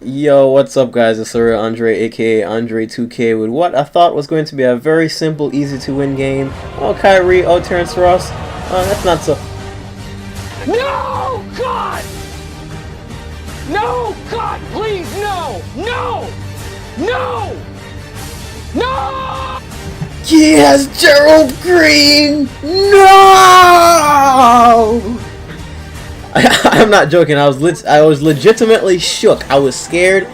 Yo, what's up guys, it's TheSurrealAndre aka Andre2K with what I thought was going to be a very simple, easy to win game. Oh Kyrie, oh Terrence Ross, that's not so... No! God! No! God, please, no! No! No! No! Yes, Gerald Green! No! I'm not joking. I was legitimately shook. I was scared.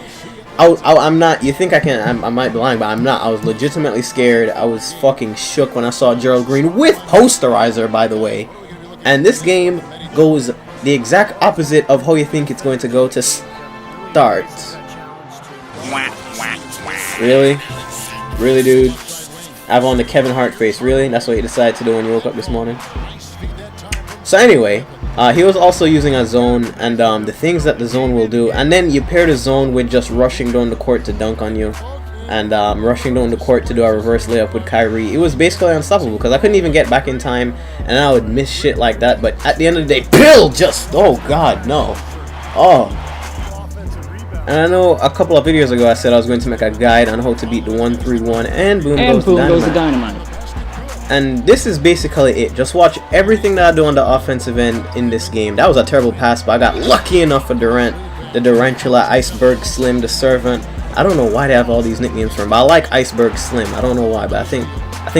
I'm not. You think I might be lying, but I'm not. I was legitimately scared. I was fucking shook when I saw Gerald Green with posterizer, by the way. And this game goes the exact opposite of how you think it's going to go to start. Really, really, dude. I have on the Kevin Hart face. Really? That's what you decided to do when you woke up this morning. So anyway. He was also using a zone and the things that the zone will do, and then you pair the zone with just rushing down the court to dunk on you, and rushing down the court to do a reverse layup with Kyrie. It was basically unstoppable because I couldn't even get back in time, and I would miss shit like that. But at the end of the day, Bill just, oh god, no. Oh. And I know a couple of videos ago I said I was going to make a guide on how to beat the 1-3-1, and boom goes the dynamite. And this is basically it. Just watch everything that I do on the offensive end in this game. That was a terrible pass, but I got lucky enough for Durant. The Durantula, Iceberg Slim, the Servant. I don't know why they have all these nicknames for him, but I like Iceberg Slim. I don't know why, but I think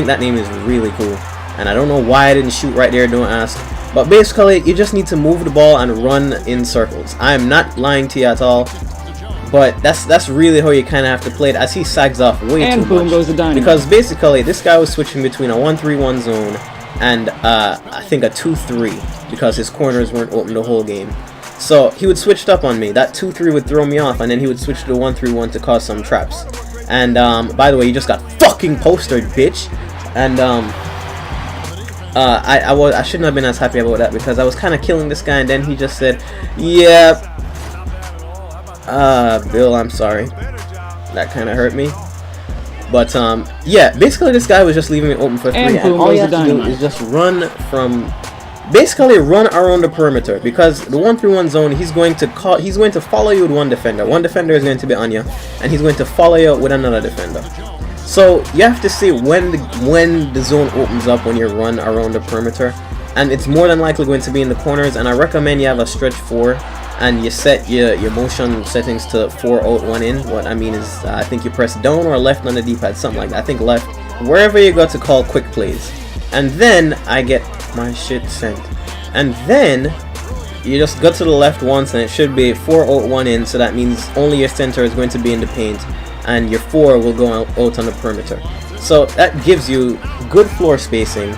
that name is really cool. And I don't know why I didn't shoot right there, don't ask. But basically, you just need to move the ball and run in circles. I am not lying to you at all. But that's really how you kind of have to play it, as he sags off way too much. And boom goes the dynamite. Because basically, this guy was switching between a 1-3-1 zone and I think a 2-3, because his corners weren't open the whole game. So he would switch it up on me. That 2-3 would throw me off, and then he would switch to the 1-3-1 to cause some traps. And by the way, you just got fucking postered, bitch. And I shouldn't have been as happy about that, because I was kind of killing this guy, and then he just said, "Yeah. Bill, I'm sorry. That kind of hurt me." But, yeah, basically this guy was just leaving me open for three, and all you have to do is just run basically run around the perimeter, because the 1-3-1 zone, he's going to follow you with one defender. One defender is going to be on you, and he's going to follow you with another defender. So, you have to see when the zone opens up when you run around the perimeter, and it's more than likely going to be in the corners, and I recommend you have a stretch 4. And you set your motion settings to 4 out 1 in. What I mean is, I think you press down or left on the D-pad, something like that. I think left, wherever you go to call quick plays. And then I get my shit sent. And then you just go to the left once, and it should be 4 out 1 in. So that means only your center is going to be in the paint, and your 4 will go out on the perimeter. So that gives you good floor spacing.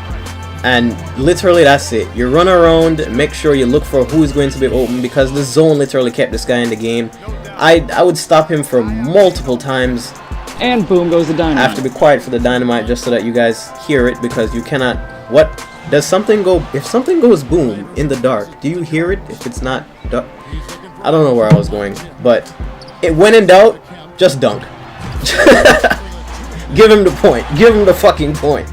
And literally that's it. You run around, make sure you look for who is going to be open, because the zone literally kept this guy in the game. I would stop him for multiple times. And boom goes the dynamite. I have to be quiet for the dynamite just so that you guys hear it, because you cannot... What? Does something go... If something goes boom in the dark, do you hear it if it's not dark? I don't know where I was going, but when in doubt, just dunk. Give him the point. Give him the fucking point.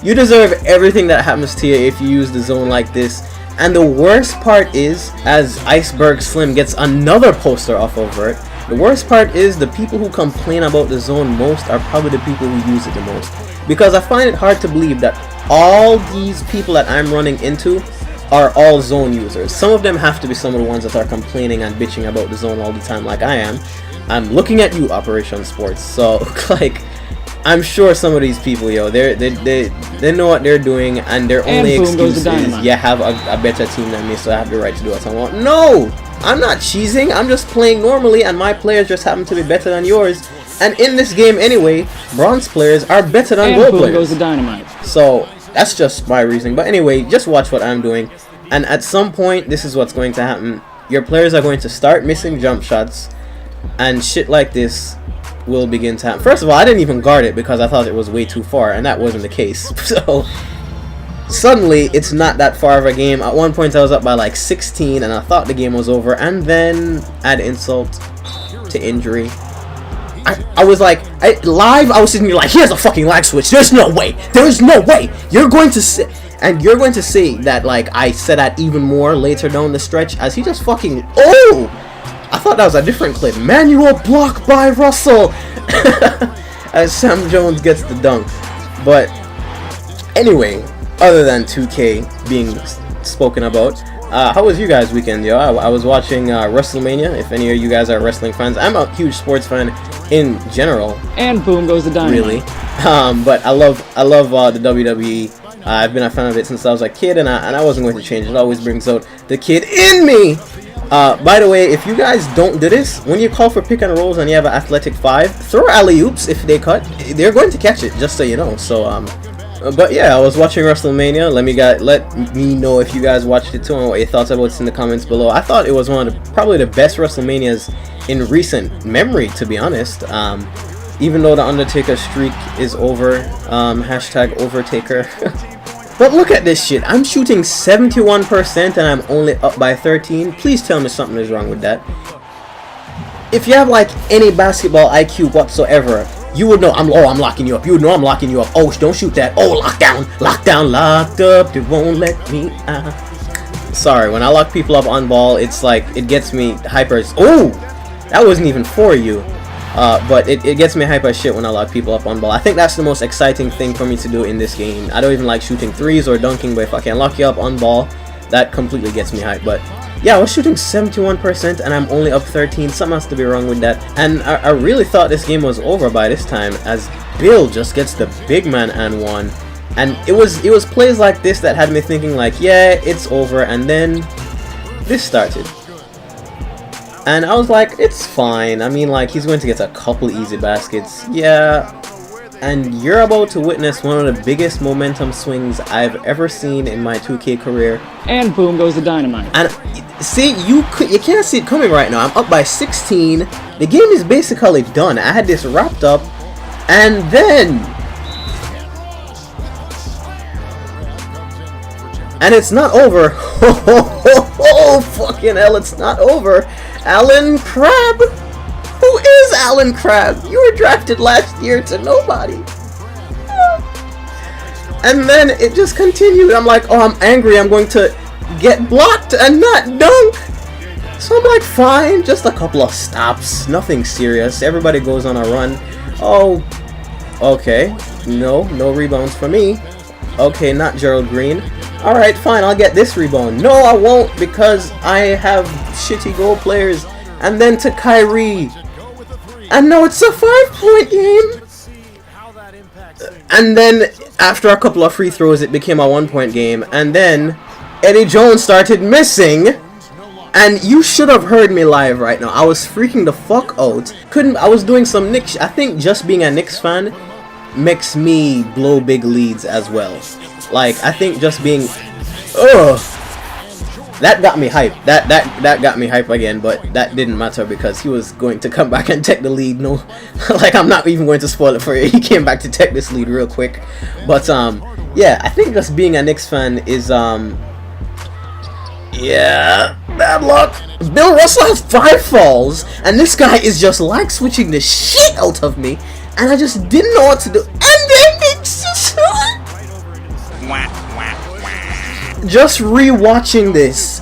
You deserve everything that happens to you if you use the zone like this. And the worst part is, as Iceberg Slim gets another poster off over it, the worst part is the people who complain about the zone most are probably the people who use it the most. Because I find it hard to believe that all these people that I'm running into are all zone users. Some of them have to be some of the ones that are complaining and bitching about the zone all the time, like I am. I'm looking at you, Operation Sports. So, like... I'm sure some of these people, yo, they know what they're doing, and their only excuse is, yeah, have a better team than me, so I have the right to do what I want. No! I'm not cheesing, I'm just playing normally, and my players just happen to be better than yours. And in this game anyway, bronze players are better than gold players. Goes the dynamite. So, that's just my reasoning. But anyway, just watch what I'm doing. And at some point, this is what's going to happen. Your players are going to start missing jump shots, and shit like this will begin to happen. First of all, I didn't even guard it because I thought it was way too far, and that wasn't the case. So suddenly it's not that far of a game. At one point I was up by like 16 and I thought the game was over, and then add insult to injury, I was like, live I was sitting here like, here's a fucking lag switch, there's no way you're going to sit. And you're going to see that, like, I said that even more later down the stretch, as he just fucking, oh! I thought that was a different clip. Manual block by Russell as Sam Jones gets the dunk. But anyway, other than 2K being spoken about, how was you guys' weekend, yo? I was watching WrestleMania. If any of you guys are wrestling fans, I'm a huge sports fan in general. And boom goes the dynamite. Really, but I love the WWE. I've been a fan of it since I was a kid, and I wasn't going to change. It always brings out the kid in me. By the way, if you guys don't do this, when you call for pick and rolls and you have an athletic 5, throw alley-oops if they cut. They're going to catch it, just so you know. So but yeah, I was watching WrestleMania. Let me know if you guys watched it too and what your thoughts about it in the comments below. I thought it was one of probably the best WrestleManias in recent memory, to be honest. Even though the Undertaker streak is over, hashtag overtaker. But look at this shit. I'm shooting 71% and I'm only up by 13. Please tell me something is wrong with that. If you have like any basketball IQ whatsoever, you would know I'm locking you up. You would know I'm locking you up. Oh, don't shoot that. Oh, lockdown, locked up. They won't let me out. Sorry, when I lock people up on ball, it's like it gets me hyper. Oh, that wasn't even for you. But it gets me hype as shit when I lock people up on ball. I think that's the most exciting thing for me to do in this game. I don't even like shooting threes or dunking, but if I can lock you up on ball, that completely gets me hype. But yeah, I was shooting 71% and I'm only up 13. Something has to be wrong with that. And I really thought this game was over by this time, as Bill just gets the big man and one. And it was plays like this that had me thinking like, yeah, it's over. And then this started. And I was like, it's fine. I mean, like, he's going to get a couple easy baskets. Yeah. And you're about to witness one of the biggest momentum swings I've ever seen in my 2K career. And boom goes the dynamite. And see, you can't see it coming right now. I'm up by 16. The game is basically done. I had this wrapped up. And then... and it's not over. Oh, fucking hell, it's not over. Alan Crabb? Who is Alan Crabb? You were drafted last year to nobody. And then it just continued. I'm like, oh, I'm angry. I'm going to get blocked and not dunk. So I'm like, fine. Just a couple of stops. Nothing serious. Everybody goes on a run. Oh, okay. No rebounds for me. Okay, not Gerald Green. Alright, fine, I'll get this rebound. No, I won't, because I have shitty goal players. And then to Kyrie. And now it's a 5-point game. And then, after a couple of free throws, it became a 1-point game. And then, Eddie Jones started missing. And you should have heard me live right now. I was freaking the fuck out. I was doing some Knicks. I think just being a Knicks fan makes me blow big leads as well. Like, I think just being, that got me hype. That got me hype again, but that didn't matter because he was going to come back and take the lead. No, like, I'm not even going to spoil it for you. He came back to take this lead real quick. But yeah, I think just being a Knicks fan is yeah, bad luck. Bill Russell has 5 falls, and this guy is just like switching the shit out of me, and I just didn't know what to do. And then it's just rewatching this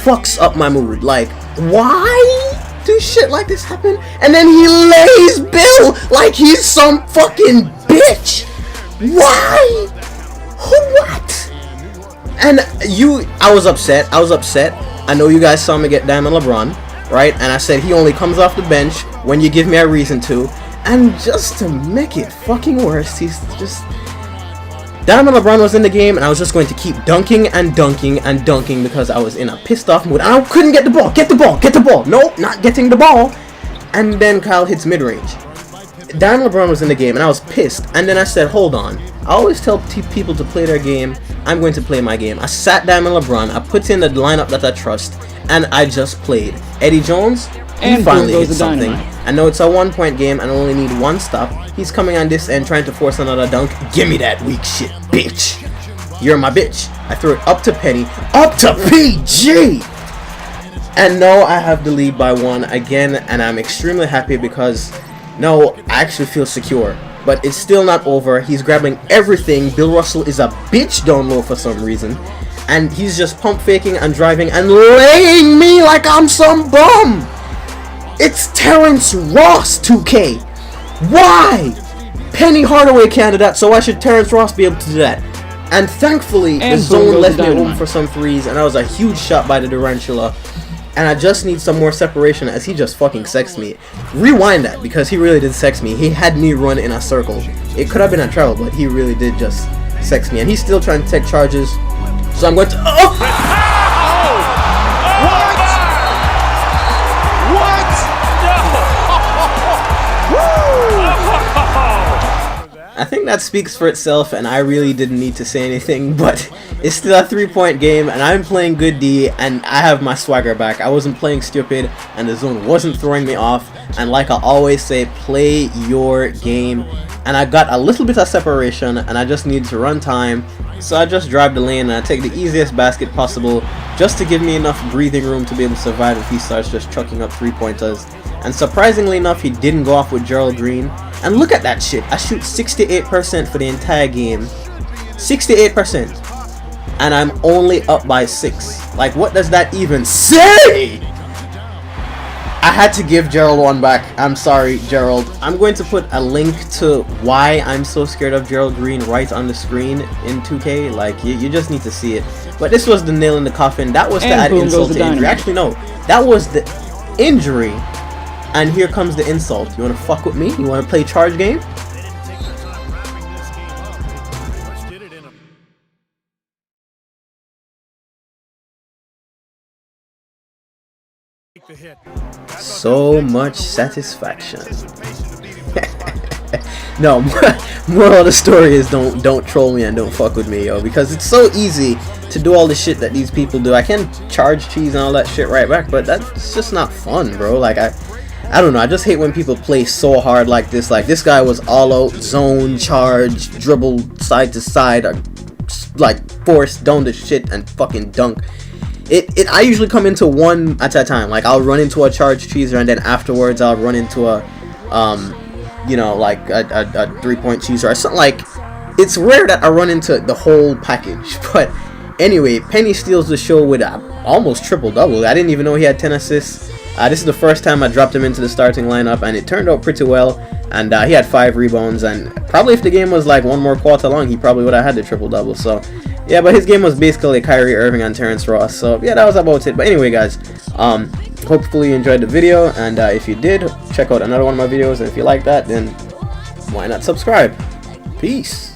fucks up my mood. Like, why do shit like this happen? And then he lays Bill like he's some fucking bitch. Why? What? And I was upset. I know you guys saw me get Diamond LeBron, right? And I said he only comes off the bench when you give me a reason to. And just to make it fucking worse, he's just... Diamond LeBron was in the game, and I was just going to keep dunking and dunking and dunking because I was in a pissed off mood. I couldn't get the ball. Get the ball. Get the ball. Nope, not getting the ball. And then Kyle hits mid-range. Diamond LeBron was in the game, and I was pissed. And then I said, hold on. I always tell people to play their game. I'm going to play my game. I sat Diamond LeBron. I put in the lineup that I trust, and I just played. Eddie Jones, he finally hit something. I know it's a 1-point game and I only need 1 stop. He's coming on this end trying to force another dunk. Give me that weak shit, bitch. You're my bitch. I threw it up to Penny. Up to PG! And now I have the lead by 1 again, and I'm extremely happy because now I actually feel secure. But it's still not over. He's grabbing everything. Bill Russell is a bitch down low for some reason. And he's just pump faking and driving and laying me like I'm some bum. It's Terrence Ross 2K. Why? Penny Hardaway candidate, so why should Terrence Ross be able to do that? And thankfully, the zone left me open for some threes, and that was a huge shot by the Durantula. And I just need some more separation as he just fucking sexed me. Rewind that, because he really did sex me. He had me run in a circle. It could have been a travel, but he really did just sex me. And he's still trying to take charges. So I'm going to... Oh! I think that speaks for itself, and I really didn't need to say anything, but it's still a 3-point game, and I'm playing good D, and I have my swagger back. I wasn't playing stupid, and the zone wasn't throwing me off, and like I always say, play your game. And I got a little bit of separation, and I just needed to run time, so I just drive the lane, and I take the easiest basket possible, just to give me enough breathing room to be able to survive if he starts just chucking up 3-pointers. And surprisingly enough, he didn't go off with Gerald Green. And look at that shit. I shoot 68% for the entire game. 68%. And I'm only up by 6. Like, what does that even say? I had to give Gerald one back. I'm sorry, Gerald. I'm going to put a link to why I'm so scared of Gerald Green right on the screen in 2K. Like, you just need to see it. But this was the nail in the coffin. That was to add insult to injury. Actually, no. That was the injury. And here comes the insult. You wanna fuck with me? You wanna play charge game? So much satisfaction. No, moral of the story is don't troll me and don't fuck with me, yo, because it's so easy to do all the shit that these people do. I can charge cheese and all that shit right back, but that's just not fun, bro. Like I don't know, I just hate when people play so hard like this. Like, this guy was all out, zone, charge, dribble side to side, or like force down the shit and fucking dunk. I usually come into one at a time. Like, I'll run into a charge cheeser, and then afterwards I'll run into a you know, like a 3-point cheeser or something. Like, it's rare that I run into the whole package. But anyway, Penny steals the show with almost triple-double. I didn't even know he had 10 assists. This is the first time I dropped him into the starting lineup, and it turned out pretty well. And he had 5 rebounds, and probably if the game was like one more quarter long, he probably would have had the triple-double. So yeah, but his game was basically Kyrie Irving and Terrence Ross. So yeah, that was about it. But anyway, guys, hopefully you enjoyed the video, and if you did, check out another one of my videos. And if you like that, then why not subscribe? Peace.